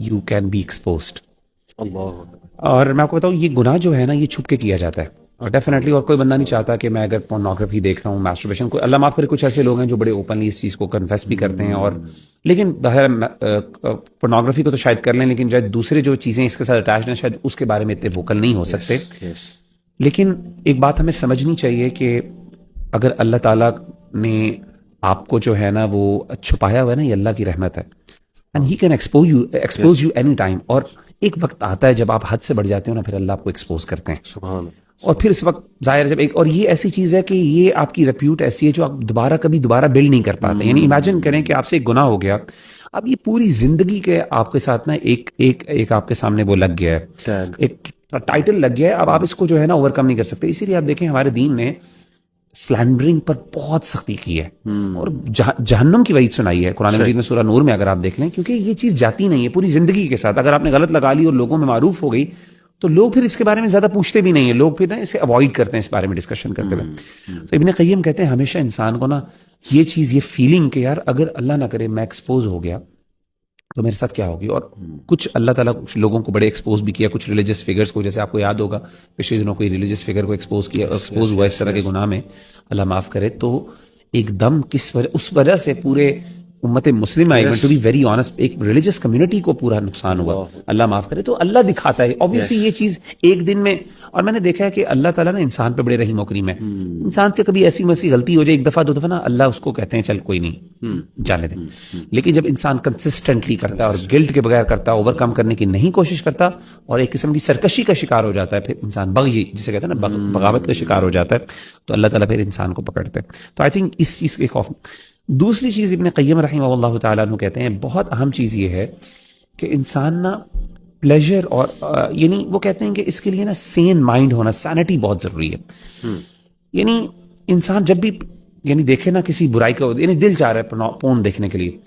you can be exposed. اللہ اور میں آپ کو بتاؤں یہ گناہ جو ہے نا یہ چھپ کے کیا جاتا ہے اور ڈیفینیٹلی، اور کوئی بندہ نہیں چاہتا کہ میں اگر پورنوگرافی دیکھ رہا ہوں، میسٹربیشن کو، اللہ معاف کرے کچھ ایسے لوگ ہیں جو بڑے اوپنلی اس چیز کو کنفیس بھی کرتے ہیں، اور لیکن پورنوگرافی کو تو شاید کر لیں، لیکن شاید دوسرے جو چیزیں اس کے ساتھ اٹیچ ہیں شاید اس کے بارے میں اتنے ووکل نہیں ہو سکتے. لیکن ایک بات ہمیں سمجھنی چاہیے کہ اگر اللہ تعالیٰ نے آپ کو جو ہے نا وہ چھپایا ہوا ہے نا، یہ اللہ کی رحمت ہے. And he can expose you any time. اور ایک وقت آتا ہے جب آپ حد سے بڑھ جاتے ہو نا، پھر اللہ آپ کو ایکسپوز کرتے ہیں. سبحان. اور پھر اس وقت ظاہر جب ایک، اور یہ ایسی چیز ہے کہ یہ آپ کی ریپیوٹ ایسی ہے جو آپ کبھی دوبارہ بلڈ نہیں کر پاتے. یعنی امیجن کریں کہ آپ سے ایک گناہ ہو گیا، اب یہ پوری زندگی کے آپ کے ساتھ نا ایک آپ کے سامنے وہ لگ گیا ہے، ایک ٹائٹل لگ گیا ہے. اب آپ اس کو جو ہے نا اوور کم نہیں کر سکتے. اسی لیے آپ دیکھیں ہمارے دین نے سلینڈرنگ پر بہت سختی کی ہے اور جہنم کی وعید سنائی ہے قرآن مجید میں سورہ نور میں، اگر آپ دیکھ لیں، کیونکہ یہ چیز جاتی نہیں ہے پوری زندگی کے ساتھ. اگر آپ نے غلط لگا لی اور لوگوں میں معروف ہو گئی تو لوگ پھر اس کے بارے میں زیادہ پوچھتے بھی نہیں ہیں، لوگ پھر نا اسے اوائڈ کرتے ہیں اس بارے میں ڈسکشن کرتے ہوئے. تو ابن قیم کہتے ہیں ہمیشہ انسان کو نا یہ چیز، یہ فیلنگ کہ یار اگر اللہ نہ کرے میں ایکسپوز ہو گیا تو میرے ساتھ کیا ہوگی. اور کچھ اللہ تعالیٰ کچھ لوگوں کو بڑے ایکسپوز بھی کیا، کچھ ریلیجس فگرز کو، جیسے آپ کو یاد ہوگا پچھلے دنوں کوئی ریلیجس فگر کو ایکسپوز ہوا اس طرح کے گناہ میں، اللہ معاف کرے. تو ایک دم اس وجہ سے پورے امت مسلمہ ٹو بی ویری آنسٹ ایک ریلیجس کمیونٹی کو پورا نقصان ہوا، اللہ معاف کرے. تو اللہ دکھاتا ہے obviously یہ چیز ایک دن میں. اور میں نے دیکھا ہے کہ اللہ تعالیٰ نا انسان پہ بڑے رحیم و کریم ہے. انسان سے کبھی ایسی ویسی غلطی ہو جائے ایک دفعہ دو دفعہ نا، اللہ اس کو کہتے ہیں چل کوئی نہیں جانے دیں. لیکن جب انسان کنسسٹنٹلی کرتا ہے اور گلٹ کے بغیر کرتا ہے، اوور کم کرنے کی نہیں کوشش کرتا اور ایک قسم کی سرکشی کا شکار ہو جاتا ہے، پھر انسان بغی جسے کہتے ہیں نا بغاوت کا شکار ہو جاتا ہے، تو اللہ تعالیٰ پھر انسان کو پکڑتے ہیں. تو آئی تھنک اس چیز کے خوف. دوسری چیز ابن قیم رحمہ اللہ تعالیٰ عنہ کہتے ہیں بہت اہم چیز یہ ہے کہ انسان نا پلیجر اور یعنی وہ کہتے ہیں کہ اس کے لیے نا سین مائنڈ ہونا، سینٹی بہت ضروری ہے. یعنی انسان جب بھی یعنی دیکھے نا کسی برائی کا، یعنی دل چاہ رہا ہے پون دیکھنے کے لیے،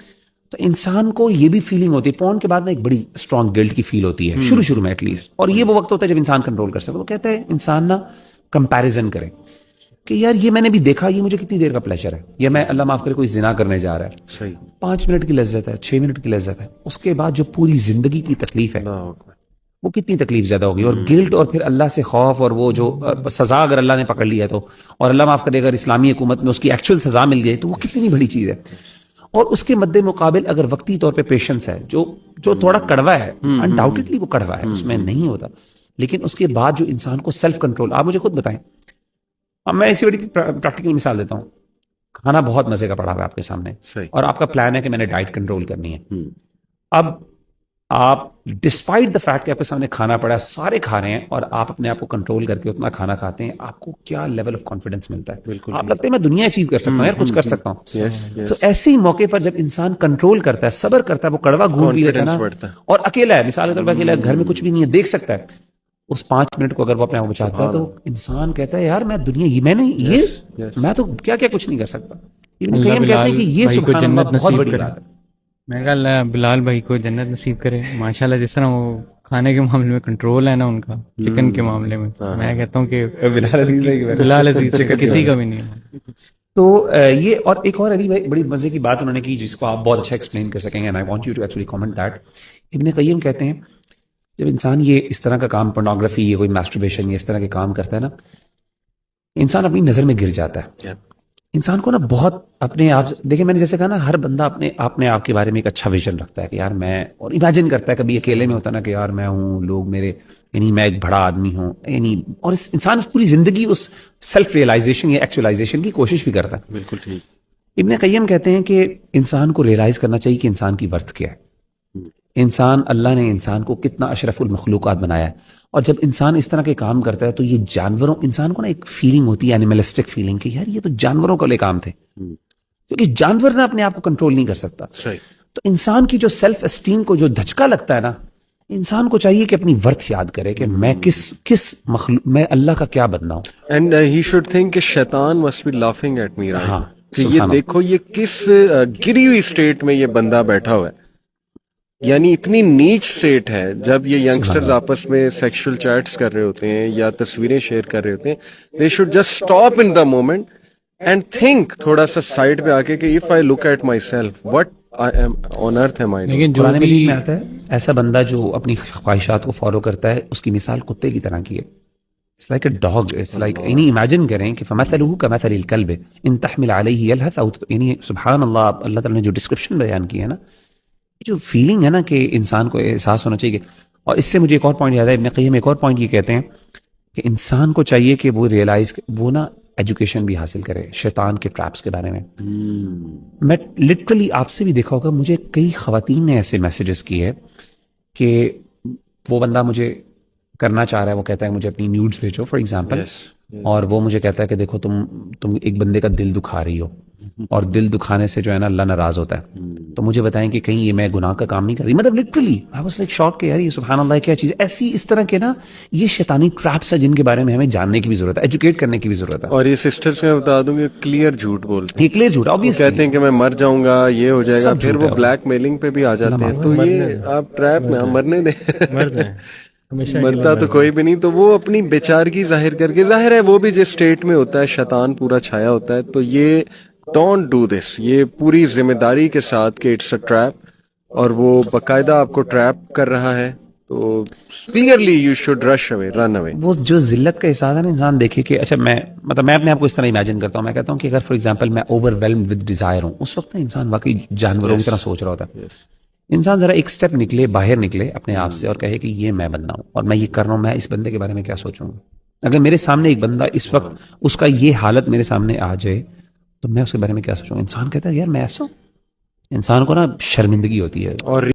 تو انسان کو یہ بھی فیلنگ ہوتی ہے پون کے بعد نا ایک بڑی اسٹرانگ گلٹ کی فیل ہوتی ہے شروع میں ایٹ لیسٹ. اور یہ وہ وقت ہوتا ہے جب انسان کنٹرول کر سکتا ہے. وہ کہتا ہے انسان نا کمپیریزن کرے کہ یار یہ میں نے بھی دیکھا، یہ مجھے کتنی دیر کا پلیجر ہے، یا میں اللہ معاف کرے کوئی زنا کرنے جا رہا ہے، صحیح 5 منٹ کی لذت ہے، 6 منٹ کی لذت ہے، اس کے بعد جو پوری زندگی کی تکلیف ہے وہ کتنی تکلیف زیادہ ہوگی. اور گلٹ اور پھر اللہ سے خوف اور وہ جو سزا اگر اللہ نے پکڑ لیا تو، اور اللہ معاف کرے اگر اسلامی حکومت میں اس کی ایکچوئل سزا مل جائے تو وہ کتنی بڑی چیز ہے. اور اس کے مد مقابل اگر وقتی طور پہ پیشنس ہے جو تھوڑا کڑوا ہے، انڈاؤٹڈلی وہ کڑوا ہے، اس میں نہیں ہوتا، لیکن اس کے بعد جو انسان کو سیلف کنٹرول. آپ مجھے خود بتائیں، اب میں ایسی بڑی پریکٹیکل مثال دیتا ہوں. کھانا بہت مزے کا پڑا ہوا ہے آپ کے سامنے اور آپ کا پلان ہے کہ میں نے ڈائٹ کنٹرول کرنی ہے. اب آپ ڈسپائٹ دا فیکٹ کہ آپ کے سامنے کھانا پڑا ہے، سارے کھا رہے ہیں اور آپ اپنے آپ کو کنٹرول کر کے اتنا کھانا کھاتے ہیں، آپ کو کیا لیول آف کانفیڈنس ملتا ہے. آپ لگتا ہے میں دنیا اچیو کر سکتا ہوں یار، کچھ کر سکتا ہوں. تو ایسے ہی موقع پر جب انسان کنٹرول کرتا ہے، صبر کرتا ہے، وہ کڑوا گھوم بھی لیتا ہے نا، اور اکیلا ہے، مثال کے طور پر اکیلا ہے، گھر میں کچھ بھی نہیں ہے، دیکھ سکتا ہے، اس 5 منٹ کو اگر وہ اپنے آپ بچاتا ہے تو انسان کہتا ہے یار میں دنیا میں تو کیا کچھ نہیں کر سکتا. ابن قیم کہتے ہیں کہ یہ سبحان اللہ بہت بڑی بات ہے. میں کہا اللہ بلال بھائی کو جنت نصیب کرے ماشاءاللہ. جس طرح وہ کھانے کے معاملے میں کنٹرول ہے نا ان کا، چکن کے معاملے میں، میں کہتا ہوں کہ بلال عزیز کسی کا بھی نہیں ہے. تو یہ اور ایک اور علی بھائی بڑی مزے کی بات انہوں نے کی جس کو آپ بہت اچھا ایکسپلین کر سکیں گے، and I want you to actually comment that. ابن قیم کہتے ہیں جب انسان یہ اس طرح کا کام، پورنوگرافی، یہ کوئی میسٹربیشن، یہ اس طرح کے کام کرتا ہے نا، انسان اپنی نظر میں گر جاتا ہے. انسان کو نا بہت اپنے آپ، دیکھیں میں نے جیسے کہا نا، ہر بندہ اپنے آپ کے بارے میں ایک اچھا ویژن رکھتا ہے کہ یار میں، اور امیجن کرتا ہے کبھی اکیلے میں ہوتا نا کہ یار میں ہوں، لوگ میرے، یعنی میں ایک بڑا آدمی ہوں، یعنی اور انسان پوری زندگی اس سیلف ریئلائزیشن یا ایکچوئلائزیشن کی کوشش بھی کرتا ہے. بالکل ٹھیک. ابن قیم کہتے ہیں کہ انسان کو ریئلائز کرنا چاہیے کہ انسان کی ورتھ کیا ہے. اللہ نے انسان کو کتنا اشرف المخلوقات بنایا ہے. اور جب انسان اس طرح کے کام کرتا ہے تو یہ جانوروں، انسان کو نا ایک فیلنگ ہوتی ہے، اینیملسٹک فیلنگ، کہ یار یہ تو جانوروں کے لئے کام تھے، کیونکہ جانور نہ اپنے آپ کو کنٹرول نہیں کر سکتا. تو انسان کی جو سیلف اسٹیم کو جو دھچکا لگتا ہے نا، انسان کو چاہیے کہ اپنی ورتھ یاد کرے کہ میں کس مخلوق، میں اللہ کا کیا بندہ ہوں. اینڈ ہی شوڈ تھنک کہ شیطان must be laughing at me, ہاں کہ یہ دیکھو یہ کس گری ہوئی اسٹیٹ میں یہ بندہ بیٹھا ہوا ہے. یعنی اتنی نیچ سیٹ ہے جب یہ ینگسٹرز آپس میں سیکشل چیٹس کر رہے ہوتے ہیں یا تصویریں شیئر کر رہے ہوتے ہیں، they should just stop in the moment and think تھوڑا سا سائڈ پہ آ کے کہ if I look at myself, what on earth am I? لیکن جو قرآن بھی مجید میں آتا ہے ایسا بندہ جو اپنی خواہشات کو فالو کرتا ہے اس کی مثال کتے کی طرح کی ہے. It's like a dog. It's like یعنی امیجن کریں کہ فَمَثَلُهُ كَمَثَلِ الْكَلْبِ إِن تَحْمِلْ عَلَيْهِ يَلْهَثْ أَوْ یعنی سبحان اللہ اللہ تعالیٰ نے جو ڈسکرپشن بیان کی ہے نا, جو فیلنگ ہے نا کہ انسان کو احساس ہونا چاہیے. اور اس سے مجھے ایک اور پوائنٹ یاد ہے, ابن قیم ایک اور پوائنٹ یہ کہتے ہیں کہ انسان کو چاہیے کہ وہ ریئلائز وہ نا ایجوکیشن بھی حاصل کرے شیطان کے ٹریپس کے بارے میں. میں لٹرلی آپ سے بھی دیکھا ہوگا, مجھے کئی خواتین نے ایسے میسیجز کیے کہ وہ بندہ مجھے کرنا چاہ رہا ہے, وہ کہتا ہے مجھے اپنی نیوڈز بھیجو فار ایگزامپل, اور وہ مجھے کہتا ہے کہ دیکھو تم ایک بندے کا دل دکھا رہی ہو, اور دل دکھانے سے جو ہے نا اللہ ناراض ہوتا ہے, تو مجھے بتائیں کہ کہیں یہ میں گناہ کا کام نہیں کر رہی. مطلب لٹرلی آئی واز لائک شاک کہ یار یہ سبحان اللہ کیا چیز ہے. ایسی اس طرح کے نا یہ شیطانی ٹریپس ہیں جن کے بارے میں ہمیں جاننے کی بھی ضرورت ہے, ایجوکیٹ کرنے کی بھی ضرورت ہے. اور یہ سسٹرز میں بتا دوں کہ کلیئر جھوٹ بولتے ہیں, یہ کلیئر جھوٹ obviously کہتے ہیں کہ میں مر جاؤں گا, یہ ہو جائے گا, پھر وہ بلیک میلنگ پہ بھی آ جاتے ہیں. تو یہ آپ ٹریپ میں مرنے دیں, مرتا تو کوئی بھی نہیں. تو وہ اپنی بیچارگی ظاہر کر کے, ظاہر ہے وہ بھی جس اسٹیٹ میں ہوتا ہے شیطان پورا چھایا ہوتا ہے. تو یہ ڈونٹ ڈو دس, یہ پوری ذمہ داری کے ساتھ کہ اٹس اے ٹریپ, اور وہ باقاعدہ آپ کو ٹریپ کر رہا ہے. تو کلیئرلی یو شوڈ رش اوے, رن اوے. وہ جو ذلت کا احساس ہے نا انسان دیکھے کہ اچھا میں اپنے آپ کو اس طرح امیجن کرتا ہوں, میں کہتا ہوں کہ اگر فار ایگزامپل میں اوور ویلم ود ڈیزائر ہوں, اس وقت نا انسان واقعی جانوروں کی طرح سوچ رہا ہوتا ہے. انسان ذرا ایک سٹیپ نکلے, باہر نکلے اپنے آپ سے اور کہے کہ یہ میں بندہ ہوں اور میں یہ کر رہا ہوں, میں اس بندے کے بارے میں کیا سوچوں گا. اگر میرے سامنے ایک بندہ اس وقت اس کا یہ حالت میرے سامنے آ جائے تو میں اس کے بارے میں کیا سوچوں گا. انسان کہتا ہے یار میں ایسا ہوں, انسان کو نا شرمندگی ہوتی ہے. اور